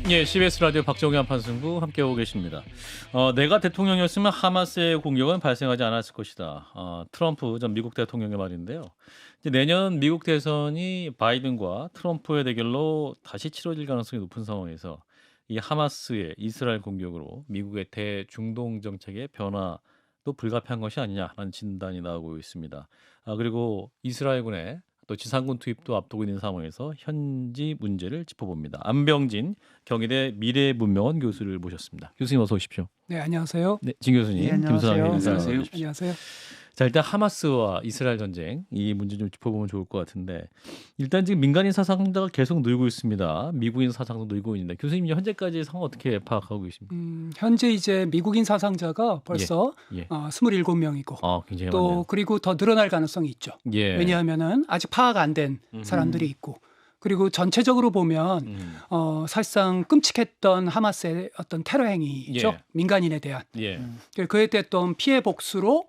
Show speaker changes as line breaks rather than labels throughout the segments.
예, CBS 라디오 박정희 한판승부 함께하고 계십니다. 내가 대통령이었으면 하마스의 공격은 발생하지 않았을 것이다. 트럼프 전 미국 대통령의 말인데요. 이제 내년 미국 대선이 바이든과 트럼프의 대결로 다시 치러질 가능성이 높은 상황에서 이 하마스의 이스라엘 공격으로 미국의 대중동 정책의 변화도 불가피한 것이 아니냐라는 진단이 나오고 있습니다. 그리고 이스라엘군의 또 지상군 투입도 앞두고 있는 상황에서 현지 문제를 짚어봅니다. 안병진 경희대 미래문명원 교수를 모셨습니다. 교수님 어서 오십시오.
네, 안녕하세요.
네, 진 교수님,
네, 안녕하세요.
김수환 인사
안녕하세요.
주십시오.
안녕하세요.
자, 일단 하마스와 이스라엘 전쟁 이 문제 좀 짚어보면 좋을 것 같은데 일단 지금 민간인 사상자가 계속 늘고 있습니다. 미국인 사상도 늘고 있는데 교수님 현재까지 상황 어떻게 파악하고 계십니까?
현재 이제 미국인 사상자가 벌써
예.
27명이고
굉장히
또
많네요.
그리고 더 늘어날 가능성이 있죠.
예.
왜냐하면은 아직 파악 안 된 사람들이 있고 그리고 전체적으로 보면 사실상 끔찍했던 하마스의 어떤 테러 행위죠.
예.
민간인에 대한.
예.
그에 됐던 피해 복수로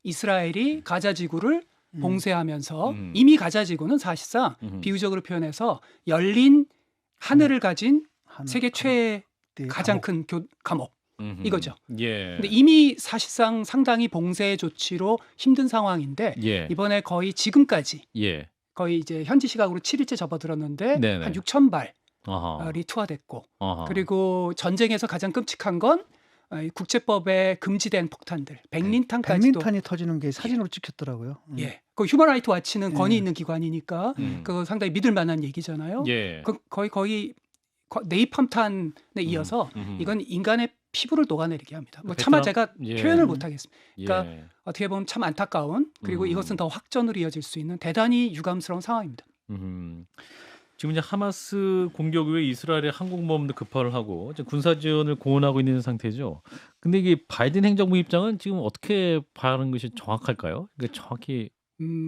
이스라엘이 가자 지구를 봉쇄하면서 이미 가자 지구는 사실상 비유적으로 표현해서 열린 하늘을 가진 세계 최 가장 큰 감옥 이거죠.
예.
근데 이미 사실상 상당히 봉쇄 조치로 힘든 상황인데
예.
이번에 거의 지금까지
예.
거의 이제 현지 시각으로 7일째 접어들었는데
네네.
한 6천 발이
아하.
투하됐고
아하.
그리고 전쟁에서 가장 끔찍한 건 이 국제법에 금지된 폭탄들 백린탄까지도
백린탄이 터지는 게 사진으로 찍혔더라고요.
예. 그 휴먼 라이트 와치는 권위 있는 기관이니까 그거 상당히 믿을 만한 얘기잖아요.
예.
거의 네이팜탄에 이어서 이건 인간의 피부를 녹아내리게 합니다. 뭐 차마 제가
예.
표현을 못 하겠습니다. 그러니까
예.
어떻게 보면 참 안타까운 그리고 이것은 더 확전으로 이어질 수 있는 대단히 유감스러운 상황입니다.
지금 이제 하마스 공격 후에 이스라엘의 항공모함도 급파를 하고 이제 군사 지원을 고언하고 있는 상태죠. 근데 이게 바이든 행정부 입장은 지금 어떻게 봐야 하는 것이 정확할까요? 그러니까 정확히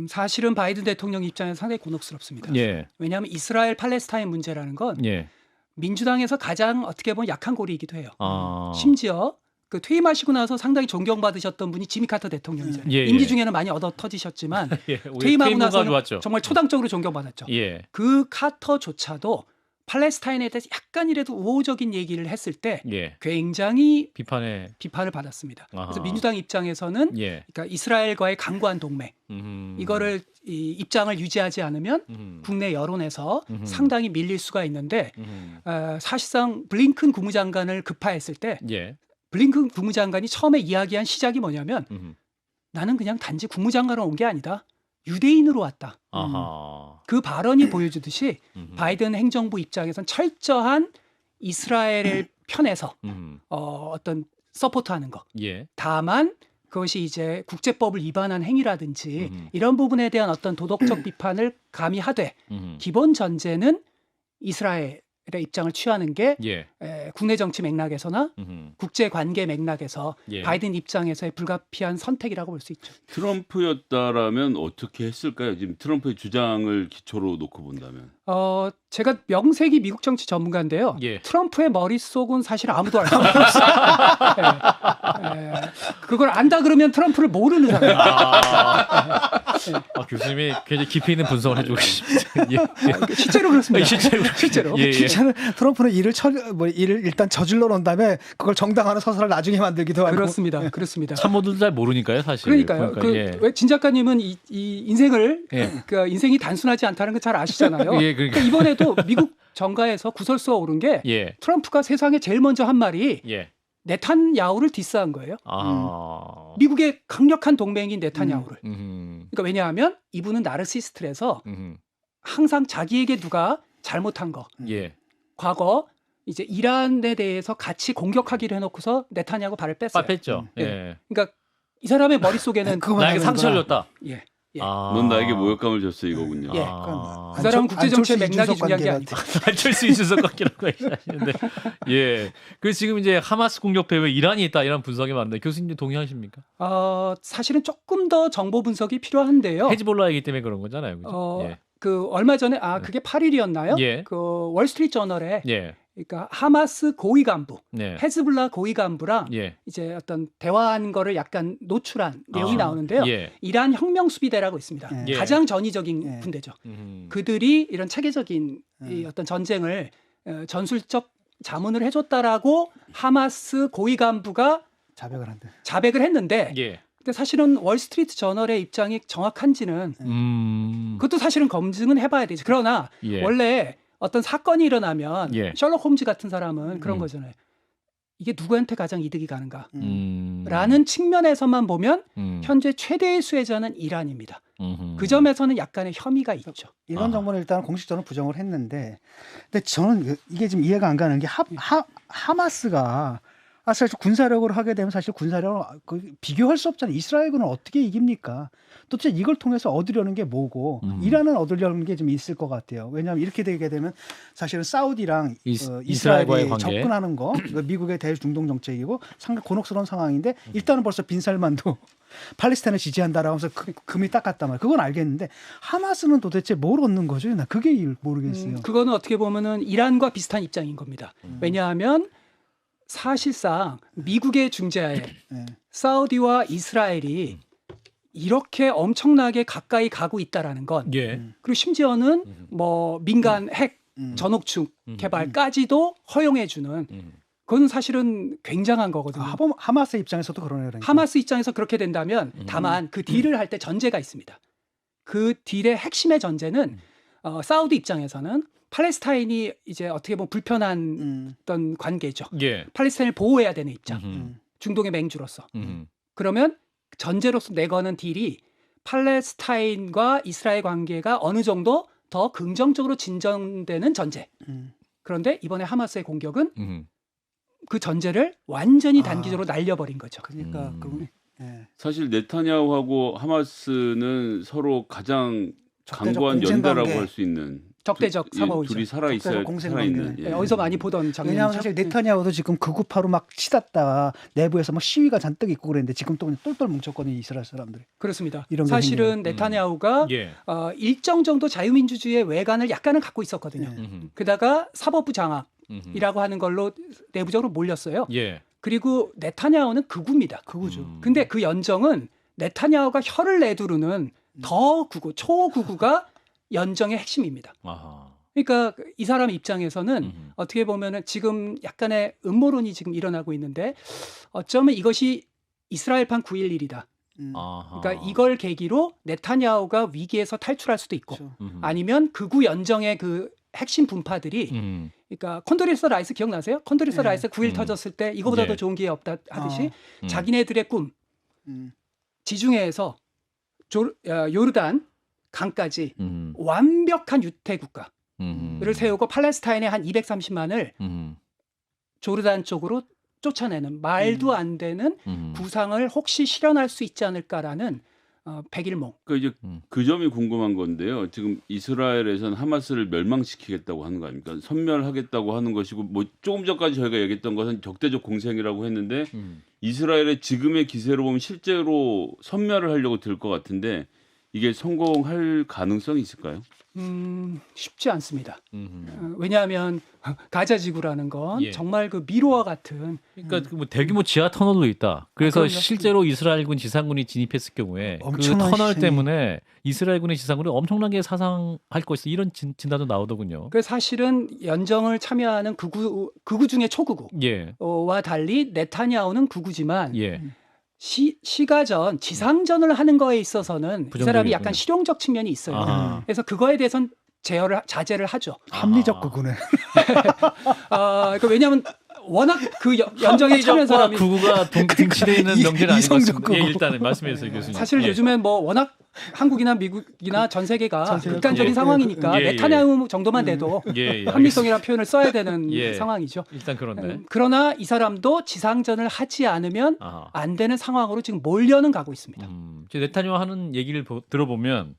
사실은 바이든 대통령 입장에서 상당히 곤혹스럽습니다.
예.
왜냐하면 이스라엘 팔레스타인 문제라는 건
예.
민주당에서 가장 어떻게 보면 약한 고리이기도 해요.
심지어
심지어 그 퇴임하시고 나서 상당히 존경받으셨던 분이 지미 카터 대통령이잖아요.
예, 예.
임기 중에는 많이 얻어 터지셨지만
예.
퇴임하고 나서
좋았죠.
정말 초당적으로 존경받았죠.
예.
그 카터조차도 팔레스타인에 대해서 약간이라도 우호적인 얘기를 했을 때
예.
굉장히
비판에
비판을 받았습니다.
아하.
그래서 민주당 입장에서는
예.
그러니까 이스라엘과의 강구한 동맹 이거를 이 입장을 유지하지 않으면 국내 여론에서 상당히 밀릴 수가 있는데 사실상 블링컨 국무장관을 급파했을 때
예.
블링컨 국무장관이 처음에 이야기한 시작이 뭐냐면 나는 그냥 단지 국무장관으로 온 게 아니다. 유대인으로 왔다.
아하.
그 발언이 보여주듯이 바이든 행정부 입장에선 철저한 이스라엘의 편에서 어떤 서포트하는 거.
예.
다만 그것이 이제 국제법을 위반한 행위라든지 이런 부분에 대한 어떤 도덕적 비판을 감히 하되 기본 전제는 이스라엘의 입장을 취하는 게
예.
국내 정치 맥락에서나 국제 관계 맥락에서
예.
바이든 입장에서의 불가피한 선택이라고 볼 수 있죠.
트럼프였다라면 어떻게 했을까요? 지금 트럼프의 주장을 기초로 놓고 본다면.
제가 명색이 미국 정치 전문가인데요.
예.
트럼프의 머릿속은 사실 아무도 알고 없어요. 그걸 안다 그러면 트럼프를 모르는 사람이에요.
교수님이 굉장히 깊이 있는 분석을 해주고 계십니다. 예.
실제로 그렇습니다.
실제로. 예, 예.
실제는 트럼프는 일을 일단 저질러 놓은 다음에 그걸 정당화하는 서사를 나중에 만들기도 하고.
그렇습니다.
참모들도 잘 모르니까요, 사실.
그러니까요.
예.
왜 진 작가님은 이 인생을
예.
그러니까 인생이 단순하지 않다는 걸 잘 아시잖아요.
예,
그러니까 이번에도 미국 정가에서 구설수가 오른 게
예.
트럼프가 세상에 제일 먼저 한 말이
예.
네탄야후를 디스한 거예요. 미국의 강력한 동맹인 네탄야후를. 그러니까 왜냐하면 이분은 나르시스트라서 항상 자기에게 누가 잘못한 거.
예.
과거 이제 이란에 대해서 같이 공격하기로 해놓고서 네탄야후 발을 뺐어요.
뺐죠. 예.
예. 그러니까 이 사람의 머릿속에는
나에게 상처를 줬다.
예. 예.
넌 나에게 모욕감을 줬어 이거군요.
예.
그
사람은 국제정치의 맥락이 중요한 게 아니고.
안철수 이준석 같기라고 하시는데, 예. 그래서 지금 이제 하마스 공격 배후에 이란이 있다 이런 분석이 많은데 교수님 동의하십니까?
사실은 조금 더 정보 분석이 필요한데요.
헤즈볼라이기 때문에 그런 거잖아요, 그죠? 예.
그 얼마 전에 그게 8일이었나요?
예.
그 월스트리트 저널에
예.
그러니까 하마스 고위 간부,
네.
헤즈볼라 고위 간부랑
예.
이제 어떤 대화한 거를 약간 노출한 내용이 나오는데요.
예.
이란 혁명 수비대라고 있습니다.
예.
가장 전위적인
예.
군대죠. 그들이 이런 체계적인 이 어떤 전쟁을 전술적 자문을 해줬다라고 하마스 고위 간부가
자백을 한대.
자백을 했는데
예.
근데 사실은 월스트리트 저널의 입장이 정확한지는 그것도 사실은 검증은 해봐야 되지. 그러나
예.
원래 어떤 사건이 일어나면
예.
셜록 홈즈 같은 사람은 그런 거잖아요. 이게 누구한테 가장 이득이 가는가?
음.
라는 측면에서만 보면
음.
현재 최대의 수혜자는 이란입니다.
음흠.
그 점에서는 약간의 혐의가 있죠.
이런 정보는 일단 공식적으로 부정을 했는데, 근데 저는 이게 지금 이해가 안 가는 게 하마스가 사실 군사력으로 하게 되면 사실 군사력으로 비교할 수 없잖아요. 이스라엘군은 어떻게 이깁니까? 도대체 이걸 통해서 얻으려는 게 뭐고 이란은 얻으려는 게 좀 있을 것 같아요. 왜냐하면 이렇게 되게 되면 사실은 사우디랑
이스라엘과의
이스라엘이
관계.
접근하는 거 미국의 대중동 정책이고 상당히 곤혹스러운 상황인데 일단은 벌써 빈살만도 팔레스타인을 지지한다라고 하면서 금이 딱 갔단 말이에요. 그건 알겠는데 하마스는 도대체 뭘 얻는 거죠? 나 그게 모르겠어요.
그거는 어떻게 보면은 이란과 비슷한 입장인 겁니다. 왜냐하면 사실상 미국의 중재하에
네.
사우디와 이스라엘이 이렇게 엄청나게 가까이 가고 있다라는 건
예.
그리고 심지어는 뭐 민간 핵 전옥축 개발까지도 허용해주는 그건 사실은 굉장한 거거든요.
하마스 입장에서도 그러네요. 그러니까.
하마스 입장에서 그렇게 된다면 다만 그 딜을 할 때 전제가 있습니다. 그 딜의 핵심의 전제는 사우디 입장에서는 팔레스타인이 이제 어떻게 보면 불편한 어떤 관계죠.
예.
팔레스타인을 보호해야 되는 입장.
음흠.
중동의 맹주로서.
음흠.
그러면 전제로서 내거는 딜이 팔레스타인과 이스라엘 관계가 어느 정도 더 긍정적으로 진전되는 전제. 그런데 이번에 하마스의 공격은 그 전제를 완전히 단기적으로 날려버린 거죠.
그러니까 예.
사실 네타냐후하고 하마스는 서로 가장
적대적
강고한
공생
연대라고
관계.
할 수 있는
적대적 상호이죠.
둘이 살아있어야
적대적 공생
살아있는.
관계.
예.
어디서 많이 보던
왜냐하면
장면이죠.
사실 네타냐후도 지금 극우파로 막 치닫다가 내부에서 막 시위가 잔뜩 있고 그랬는데 지금 또 그냥 똘똘 뭉쳤거든요. 이스라엘 사람들이.
그렇습니다.
이런 게
사실은 네타냐후가
예.
일정 정도 자유민주주의의 외관을 약간은 갖고 있었거든요.
네.
게다가 사법부 장악이라고 하는 걸로 내부적으로 몰렸어요.
예.
그리고 네타냐후는 극우입니다.
극우죠.
근데 그 연정은 네타냐후가 혀를 내두르는 더 극우, 초극우가 연정의 핵심입니다.
아하.
그러니까 이 사람 입장에서는 어떻게 보면은 지금 약간의 음모론이 지금 일어나고 있는데 어쩌면 이것이 이스라엘판 9.11이다.
아하.
그러니까 이걸 계기로 네타냐후가 위기에서 탈출할 수도 있고
그렇죠.
아니면 극우 연정의 그 핵심 분파들이 그러니까 콘돌리사 라이스 기억나세요? 콘돌리사
네.
라이스 9.1 터졌을 때 이거보다
예.
더 좋은 기회 없다 하듯이
음.
자기네들의 꿈
음.
지중해에서 요르단 강까지 완벽한 유태 국가를 세우고 팔레스타인의 한 230만을 조르단 쪽으로 쫓아내는 말도 안 되는 구상을 혹시 실현할 수 있지 않을까라는 백일몽.
그러니까 이제 그 점이 궁금한 건데요. 지금 이스라엘에서는 하마스를 멸망시키겠다고 하는 거 아닙니까? 섬멸하겠다고 하는 것이고 뭐 조금 전까지 저희가 얘기했던 것은 적대적 공생이라고 했는데 이스라엘의 지금의 기세로 보면 실제로 섬멸을 하려고 들 것 같은데 이게 성공할 가능성이 있을까요?
쉽지 않습니다. 왜냐하면 가자 지구라는 건
예.
정말 그 미로와 같은
그러니까 뭐 대규모 지하 터널로 있다. 그래서
그럼요.
실제로 이스라엘군 지상군이 진입했을 경우에 그
엄청난
터널
시신이-
때문에 이스라엘군의 지상군이 엄청나게 사상할 것이다. 이런 진단도 나오더군요.
그 사실은 연정을 참여하는 극우 중에 초극우와
예.
달리 네타냐후는 극우지만
예.
시가전 지상전을 하는 거에 있어서는 이 사람이 약간
부정적이군요.
실용적 측면이 있어요.
아하.
그래서 그거에 대해서는 자제를 하죠.
합리적
아.
극우네.
그러니까 왜냐하면 워낙 그 연정에 참여한 사람이
구구가 등치돼 있는 명제는 아닌 것
이성적
같습니다. 예,
구구.
일단은 말씀해 주세요, 교수님.
사실
예.
요즘엔 뭐 워낙 한국이나 미국이나 전 세계가
전 세계가
극단적인
예.
상황이니까
예, 예.
네타냐후 정도만 돼도
예, 예,
합리성이라는 표현을 써야 되는
예.
상황이죠.
일단 그런데.
그러나 이 사람도 지상전을 하지 않으면
아하.
안 되는 상황으로 지금 몰려는 가고 있습니다.
네타냐후 하는 얘기를 들어보면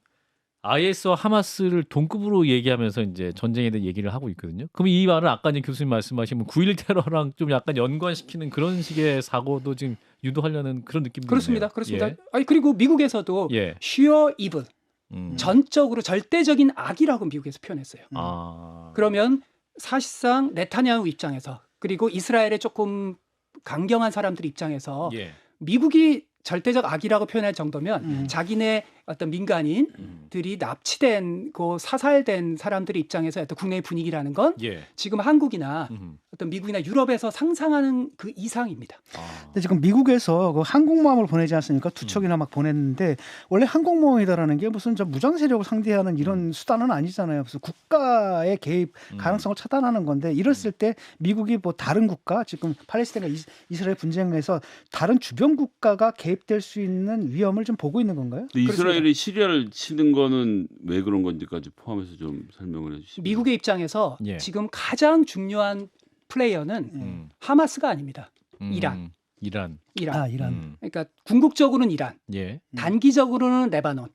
IS와 하마스를 동급으로 얘기하면서 이제 전쟁에 대한 얘기를 하고 있거든요. 그럼 이 말은 아까 이제 교수님 말씀하신 9.11 테러랑 좀 약간 연관시키는 그런 식의 사고도 지금 유도하려는 그런 느낌도
그렇습니다.
있네요.
그렇습니다.
예.
아니 그리고 미국에서도
예.
쉬어 이블
음.
전적으로 절대적인 악이라고 미국에서 표현했어요.
아.
그러면 사실상 네타냐후 입장에서 그리고 이스라엘의 조금 강경한 사람들 입장에서
예.
미국이 절대적 악이라고 표현할 정도면 자기네 어떤 민간인들이 납치된, 사살된 사람들의 입장에서 어떤 국내의 분위기라는 건
예.
지금 한국이나
음.
어떤 미국이나 유럽에서 상상하는 그 이상입니다.
아.
근데 지금 미국에서 그 항공모함을 보내지 않습니까? 2척이나 막 보냈는데 원래 항공모함이다라는 게 무슨 저 무장 세력을 상대하는 이런 수단은 아니잖아요. 그래서 국가의 개입 가능성을 차단하는 건데 이랬을 때 미국이 뭐 다른 국가 지금 팔레스타인과 이스라엘 분쟁에서 다른 주변 국가가 개입될 수 있는 위험을 좀 보고 있는 건가요?
근데 이스라엘이 시리아를 치는 거는 왜 그런 건지까지 포함해서 좀 설명을 해주시면.
미국의 입장에서
예.
지금 가장 중요한 플레이어는 하마스가 아닙니다. 이란.
이란.
이란.
그러니까 궁극적으로는 이란,
예.
단기적으로는 레바논,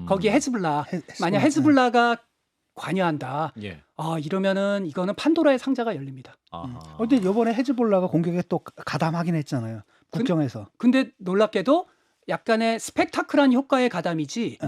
거기에 헤즈볼라. 만약 헤즈볼라가 관여한다.
예.
이러면은 이거는 판도라의 상자가 열립니다.
아하.
근데 이번에 헤즈볼라가 공격에 또 가담하긴 했잖아요. 국경에서.
근데 놀랍게도 약간의 스펙타클한 효과의 가담이지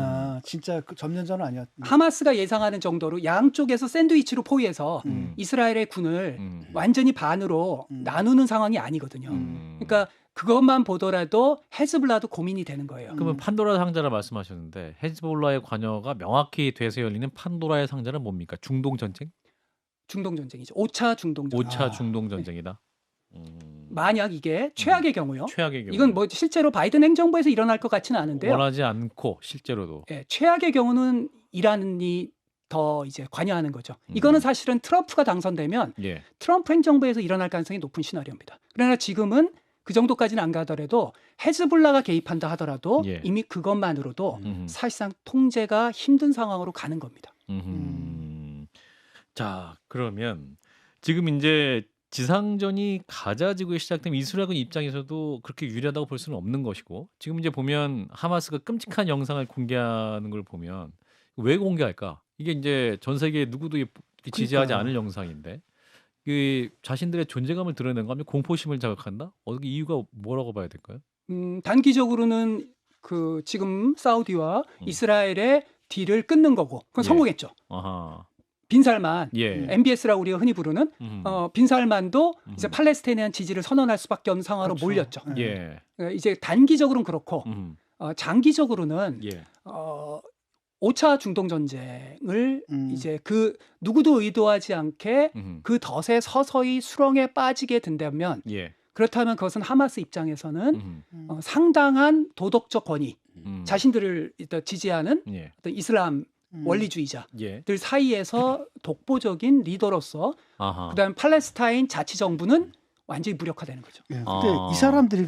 진짜 그 점령전은 아니었.
하마스가 예상하는 정도로 양쪽에서 샌드위치로 포위해서 이스라엘의 군을 완전히 반으로 나누는 상황이 아니거든요. 그러니까 그것만 보더라도 헤즈볼라도 고민이 되는 거예요.
그러면 판도라 상자를 말씀하셨는데 헤즈볼라의 관여가 명확히 돼서 열리는 판도라의 상자는 뭡니까? 중동 전쟁?
중동 전쟁이죠. 5차 중동 전쟁.
5차 중동 전쟁이다.
만약 이게 최악의 경우요.
최악의 경우.
이건 뭐 실제로 바이든 행정부에서 일어날 것 같지는 않은데요.
원하지 않고 실제로도.
예, 최악의 경우는 이란이 더 이제 관여하는 거죠. 이거는 사실은 트럼프가 당선되면
예.
트럼프 행정부에서 일어날 가능성이 높은 시나리오입니다. 그러나 지금은 그 정도까지는 안 가더라도 헤즈볼라가 개입한다 하더라도
예.
이미 그것만으로도 사실상 통제가 힘든 상황으로 가는 겁니다.
자, 그러면 지금 이제 지상전이 가자 지구에 시작되면 이스라엘 입장에서도 그렇게 유리하다고 볼 수는 없는 것이고 지금 이제 보면 하마스가 끔찍한 영상을 공개하는 걸 보면 왜 공개할까? 이게 이제 전 세계 누구도 지지하지
그러니까요.
않을 영상인데 그 자신들의 존재감을 드러낸 거 하면 공포심을 자극한다? 어떻게 이유가 뭐라고 봐야 될까요?
단기적으로는 그 지금 사우디와 이스라엘의 딜을 끊는 거고 그건
예.
성공했죠.
아하.
빈살만
예.
MBS라고 우리가 흔히 부르는 빈살만도 이제 팔레스타인에 대한 지지를 선언할 수밖에 없는 상황으로
그렇죠.
몰렸죠.
예.
이제 단기적으로는 그렇고 장기적으로는
예.
5차 중동 전쟁을 이제 그 누구도 의도하지 않게 그 덫에 서서히 수렁에 빠지게 된다면
예.
그렇다면 그것은 하마스 입장에서는 상당한 도덕적 권위, 자신들을 일단 지지하는
예.
어떤 이슬람 원리주의자들
예.
사이에서 독보적인 리더로서
아하.
그다음 팔레스타인 자치정부는 완전히 무력화되는 거죠.
예, 근데
아.
이 사람들이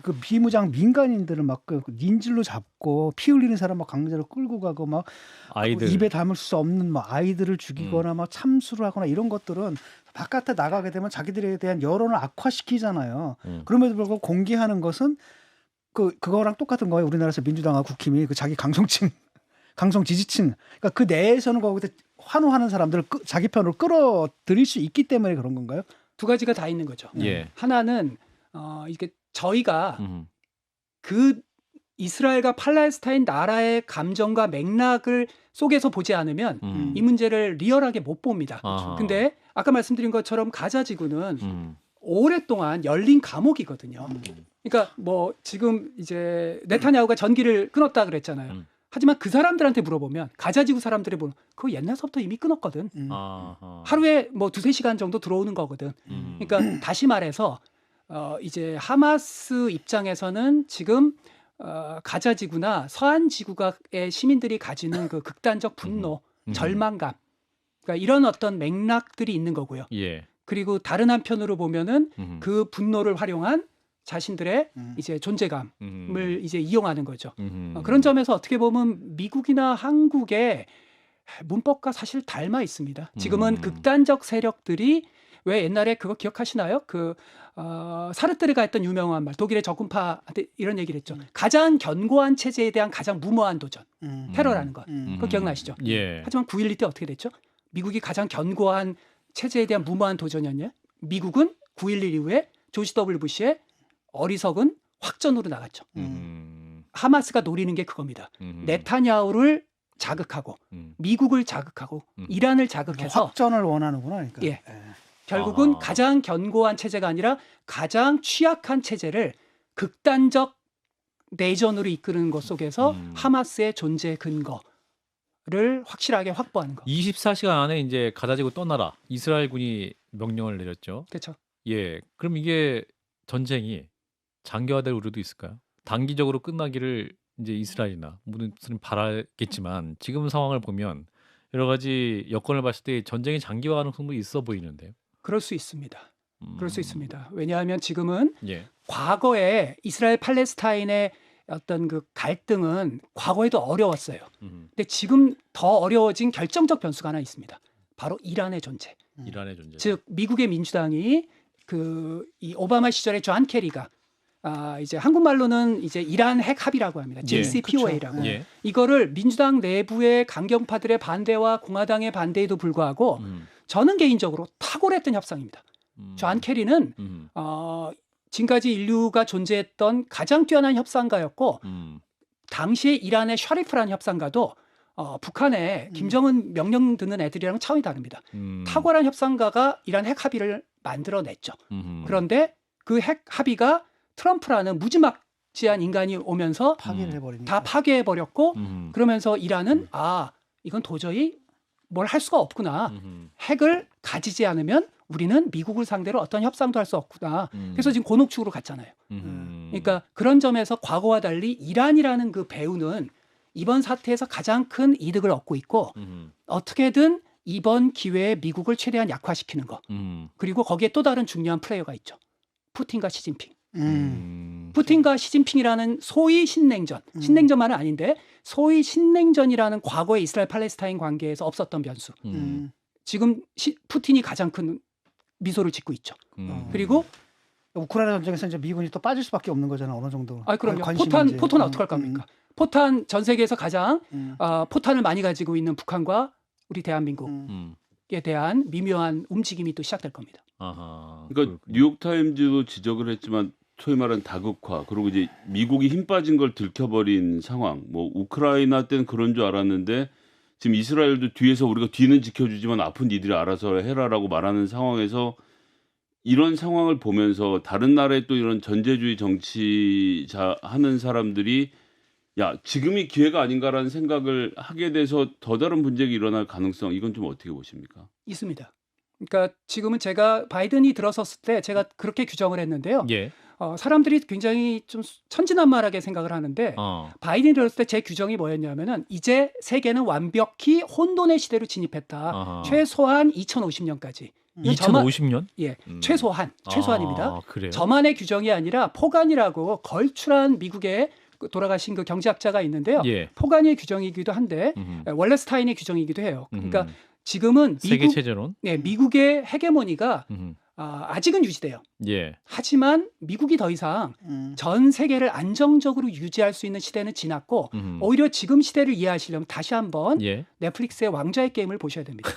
그 비무장 민간인들을 막 그 닌질로 잡고 피 흘리는 사람 막 강제로 끌고 가고 막
아이들.
입에 담을 수 없는 막 아이들을 죽이거나 막 참수를 하거나 이런 것들은 바깥에 나가게 되면 자기들에 대한 여론을 악화시키잖아요. 그럼에도 불구하고 공개하는 것은 그거랑 똑같은 거예요. 우리나라에서 민주당하고 국힘이 그 자기 강성 지지층, 그러니까 그 내에서는 거기서 환호하는 사람들을 자기 편으로 끌어들일 수 있기 때문에 그런 건가요?
두 가지가 다 있는 거죠.
예.
하나는 이게 저희가
음.
그 이스라엘과 팔레스타인 나라의 감정과 맥락을 속에서 보지 않으면 이 문제를 리얼하게 못 봅니다.
아하.
근데 아까 말씀드린 것처럼 가자 지구는 오랫동안 열린 감옥이거든요. 그러니까 뭐 지금 이제 네타냐후가 전기를 끊었다 그랬잖아요. 하지만 그 사람들한테 물어보면 가자 지구 사람들이 보면 그거 옛날서부터 이미 끊었거든.
아하.
하루에 뭐 2-3시간 정도 들어오는 거거든. 그러니까 다시 말해서 이제 하마스 입장에서는 지금 가자 지구나 서한 지구의 시민들이 가지는 그 극단적 분노, 절망감, 그러니까 이런 어떤 맥락들이 있는 거고요.
예.
그리고 다른 한편으로 보면은 그 분노를 활용한 자신들의 이제 존재감을 이제 이용하는 거죠. 그런 점에서 어떻게 보면 미국이나 한국의 문법과 사실 닮아 있습니다. 지금은 극단적 세력들이 왜 옛날에 그거 기억하시나요? 사르트르가 했던 유명한 말, 독일의 적군파한테 이런 얘기를 했죠. 가장 견고한 체제에 대한 가장 무모한 도전, 테러라는 것. 그거 기억나시죠?
예.
하지만 9.12 때 어떻게 됐죠? 미국이 가장 견고한 체제에 대한 무모한 도전이었냐? 미국은 9.11 이후에 조지 W 부시의 어리석은 확전으로 나갔죠. 하마스가 노리는 게 그겁니다. 네타냐후를 자극하고 미국을 자극하고 이란을 자극해서
확전을 원하는구나. 그러니까.
예. 결국은
아.
가장 견고한 체제가 아니라 가장 취약한 체제를 극단적 내전으로 이끄는 것 속에서 하마스의 존재 근거를 확실하게 확보하는 거.
24시간 안에 이제 가자지구 떠나라. 이스라엘군이 명령을 내렸죠.
그렇죠.
예. 그럼 이게 전쟁이 장기화될 우려도 있을까요? 단기적으로 끝나기를 이제 이스라엘이나 모든 사람이 바라겠지만 지금 상황을 보면 여러 가지 여건을 봤을 때 전쟁이 장기화 가능성도 있어 보이는데요.
그럴 수 있습니다. 그럴 수 있습니다. 왜냐하면 지금은
예.
과거에 이스라엘 팔레스타인의 어떤 그 갈등은 과거에도 어려웠어요. 근데 지금 더 어려워진 결정적 변수가 하나 있습니다. 바로 이란의 존재.
이란의 존재.
즉 미국의 민주당이 이 오바마 시절에 존 케리가 이제 한국말로는 이제 이란 핵 합의라고 합니다. JCPOA라고.
그렇죠. 예.
이거를 민주당 내부의 강경파들의 반대와 공화당의 반대에도 불구하고 저는 개인적으로 탁월했던 협상입니다. 존 케리는 지금까지 인류가 존재했던 가장 뛰어난 협상가였고 당시에 이란의 샤리프라는 협상가도 북한에 김정은 명령 듣는 애들이랑 차원이 다릅니다. 탁월한 협상가가 이란 핵 합의를 만들어냈죠. 그런데 그 핵 합의가 트럼프라는 무지막지한 인간이 오면서
파기를 해버리니까.
다 파괴해버렸고 그러면서 이란은 이건 도저히 뭘 할 수가 없구나. 핵을 가지지 않으면 우리는 미국을 상대로 어떤 협상도 할 수 없구나. 그래서 지금 곤혹축으로 갔잖아요. 그러니까 그런 점에서 과거와 달리 이란이라는 그 배후는 이번 사태에서 가장 큰 이득을 얻고 있고 어떻게든 이번 기회에 미국을 최대한 약화시키는 거. 그리고 거기에 또 다른 중요한 플레이어가 있죠. 푸틴과 시진핑. 푸틴과 시진핑이라는 소위 신냉전, 신냉전만은 아닌데 소위 신냉전이라는 과거의 이스라엘 팔레스타인 관계에서 없었던 변수. 지금 푸틴이 가장 큰 미소를 짓고 있죠. 그리고
우크라이나 전쟁에서 이제 미군이 또 빠질 수밖에 없는 거잖아 어느 정도.
그럼요.
관심
포탄
문제.
어떻게 할 겁니까? 포탄 전 세계에서 가장 포탄을 많이 가지고 있는 북한과 우리 대한민국에 대한 미묘한 움직임이 또 시작될 겁니다.
아하,
그러니까 뉴욕 타임즈도 지적을 했지만 소위 말하는 다극화 그리고 이제 미국이 힘 빠진 걸 들켜버린 상황. 뭐 우크라이나 때는 그런 줄 알았는데 지금 이스라엘도 뒤에서 우리가 뒤는 지켜주지만 앞은 니들이 알아서 해라라고 말하는 상황에서 이런 상황을 보면서 다른 나라의 또 이런 전제주의 정치자 하는 사람들이 야 지금이 기회가 아닌가라는 생각을 하게 돼서 더 다른 분쟁이 일어날 가능성 이건 좀 어떻게 보십니까?
있습니다. 그러니까 지금은 제가 바이든이 들어섰을 때 제가 그렇게 규정을 했는데요.
예.
사람들이 굉장히 좀 천진난만하게 생각을 하는데 바이든이 들었을 때 제 규정이 뭐였냐면은 이제 세계는 완벽히 혼돈의 시대로 진입했다. 최소한 2050년까지.
2050년?
예, 최소한입니다.
그래요?
저만의 규정이 아니라 포간이라고 걸출한 미국의 돌아가신 그 경제학자가 있는데요.
예.
포간의 규정이기도 한데 월레스타인의 규정이기도 해요. 그러니까 지금은
세계 체제론?
미국의 헤게모니가 아직은 유지돼요.
예.
하지만 미국이 더 이상 전 세계를 안정적으로 유지할 수 있는 시대는 지났고 오히려 지금 시대를 이해하시려면 다시 한번 넷플릭스의 왕좌의 게임을 보셔야 됩니다.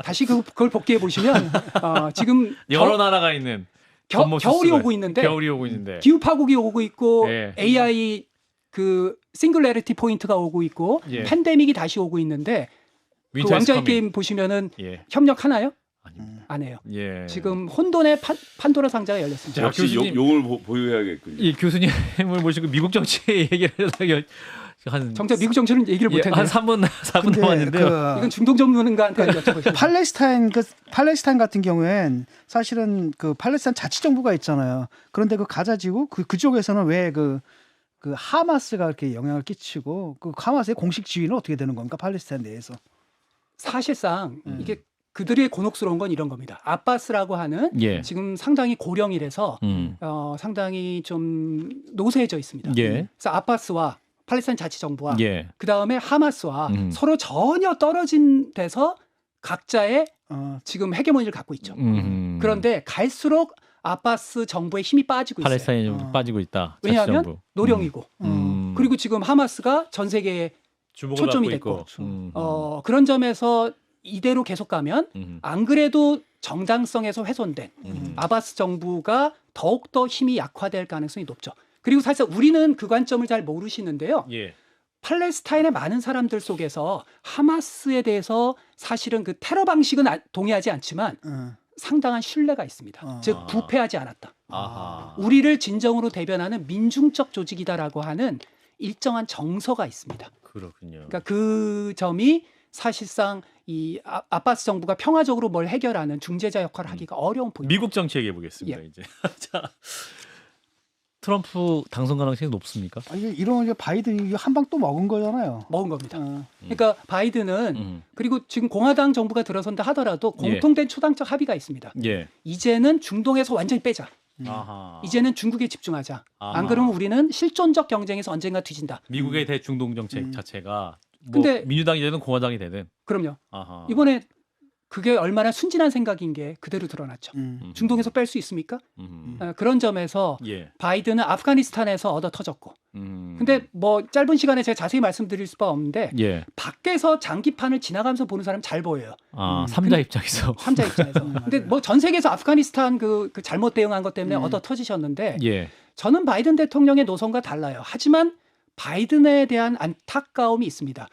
다시 그걸 복귀해 보시면 지금
여러 나라가 있는
겨울이 오고 있는데 기후 파국이 오고 있고 AI 그 싱글레리티 포인트가 오고 있고 팬데믹이 다시 오고 있는데 그 왕좌의 게임 보시면은 협력하나요? 안 해요. 지금 혼돈의 판도라 상자가 열렸습니다.
역시 용을 보유해야겠군요.
이 교수님을 모시고 미국 정치 얘기를 하다가
정작 미국 정치는 얘기를 못했네요.
한 4분 남았는데요.
이건 중동 전문가한테 여쭤보시면
팔레스타인 같은 경우엔 사실은 그 팔레스타인 자치정부가 있잖아요. 그런데 그 가자지구 그쪽에서는 왜 그 하마스가 이렇게 영향을 끼치고 그 하마스의 공식 지위는 어떻게 되는 겁니까? 팔레스타인 내에서.
사실상 이게 그들의 곤혹스러운 건 이런 겁니다. 아바스라고 하는 지금 상당히 고령이라서 상당히 좀 노쇠해져 있습니다. 그래서 아바스와 팔레스타인 자치정부와 그 다음에 하마스와 서로 전혀 떨어진 데서 각자의 지금 헤게모니를 갖고 있죠. 그런데 갈수록 아바스 정부의 힘이 빠지고 있어요.
팔레스타인이 빠지고 있다.
왜냐하면
자치정부.
노령이고 그리고 지금 하마스가 전 세계에 초점이 됐고 그런 점에서 이대로 계속 가면 안 그래도 정당성에서 훼손된 아바스 정부가 더욱더 힘이 약화될 가능성이 높죠. 그리고 사실 우리는 그 관점을 잘 모르시는데요. 팔레스타인의 많은 사람들 속에서 하마스에 대해서 사실은 그 테러 방식은 동의하지 않지만 상당한 신뢰가 있습니다. 즉 부패하지 않았다.
아하.
우리를 진정으로 대변하는 민중적 조직이다라고 하는 일정한 정서가 있습니다.
그렇군요.
그러니까 그 점이 사실상 이 아바스 정부가 평화적으로 뭘 해결하는 중재자 역할을 하기가 어려운 포인트.
미국 정치 얘기해 보겠습니다. 이제 자, 트럼프 당선 가능성이 높습니까?
이런 이제 바이든이 한 방 또 먹은 거잖아요.
먹은 겁니다. 그러니까 바이든은
음.
그리고 지금 공화당 정부가 들어선다 하더라도 공통된 초당적 합의가 있습니다.
예.
이제는 중동에서 완전히 빼자.
아하.
이제는 중국에 집중하자.
아하.
안 그러면 우리는 실존적 경쟁에서 언젠가 뒤진다.
미국의 대중동 정책 자체가 뭐
근데-
민주당이 되든 공화당이 되든.
그럼요.
아하.
이번에 그게 얼마나 순진한 생각인 게 그대로 드러났죠. 중동에서 뺄 수 있습니까? 그런 점에서
예.
바이든은 아프가니스탄에서 얻어 터졌고.
음.
근데 뭐 짧은 시간에 제가 자세히 말씀드릴 수가 없는데
예.
밖에서 장기판을 지나가면서 보는 사람 잘 보여요.
아, 삼자 입장에서.
삼자 입장에서. 근데 뭐 전 세계에서 아프가니스탄 그 잘못 대응한 것 때문에 얻어 터지셨는데
예.
저는 바이든 대통령의 노선과 달라요. 하지만 바이든에 대한 안타까움이 있습니다.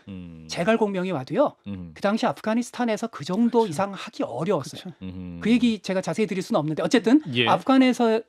재갈공명이 와도요. 그 당시 아프가니스탄에서 그 정도 이상 하기 어려웠어요. 그 얘기 제가 자세히 드릴 수는 없는데 어쨌든
예.
아프간에서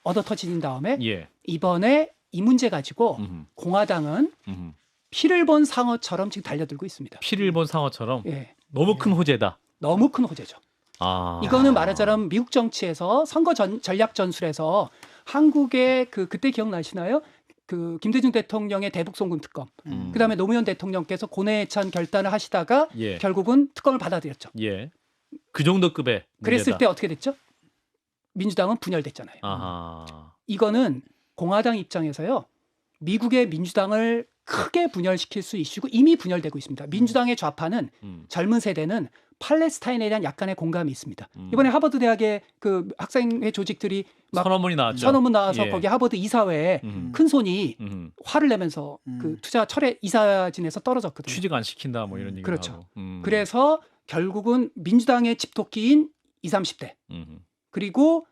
얻어 터진 다음에
예.
이번에 이 문제 가지고 공화당은
음.
피를 본 상어처럼 지금 달려들고 있습니다.
피를 본 상어처럼
예,
너무 큰 호재다.
너무 큰 호재죠.
아.
이거는 말하자면 미국 정치에서 선거 전략 전술에서 한국의 그때 기억나시나요? 그 김대중 대통령의 대북 송금 특검. 그다음에 노무현 대통령께서 고뇌찬 결단을 하시다가
예.
결국은 특검을 받아들였죠.
예. 그 정도 급의
그랬을
문제다.
때 어떻게 됐죠? 민주당은 분열됐잖아요.
아하.
이거는 공화당 입장에서요. 미국의 민주당을 크게 분열시킬 수 이슈고 이미 분열되고 있습니다. 민주당의 좌파는 젊은 세대는 팔레스타인에 대한 약간의 공감이 있습니다. 이번에 하버드 대학의 그 학생회 조직들이 막
선언문이 나왔죠.
선언문 나와서
예.
거기 하버드 이사회에 큰 손이 화를 내면서 그 투자 철회 이사진에서 떨어졌거든요.
취직 안 시킨다 뭐 이런 얘기도
그렇죠.
하고.
그래서 결국은 민주당의 집토끼인 20, 30대 그리고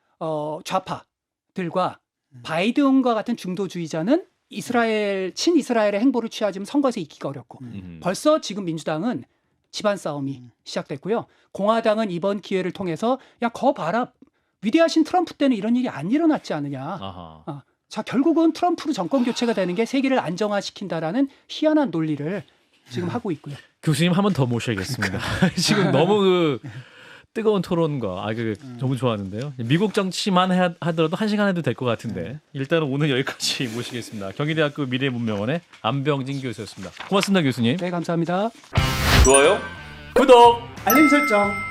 좌파들과 바이든과 같은 중도주의자는 이스라엘 친이스라엘의 행보를 취하지만 선거에서 이기기가 어렵고 벌써 지금 민주당은 집안 싸움이 시작됐고요. 공화당은 이번 기회를 통해서 야, 거 봐라. 위대하신 트럼프 때는 이런 일이 안 일어났지 않느냐.
아하.
자, 결국은 트럼프로 정권 교체가 되는 게 세계를 안정화시킨다라는 희한한 논리를 지금 하고 있고요.
교수님 한 번 더 모셔야겠습니다. 지금 너무 그 뜨거운 토론과 너무 좋아하는데요. 미국 정치만 하더라도 1시간 해도 될 것 같은데 일단은 오늘 여기까지 모시겠습니다. 경희대학교 미래문명원의 안병진 교수였습니다. 고맙습니다, 교수님.
네, 감사합니다.
좋아요?
구독!
알림 설정.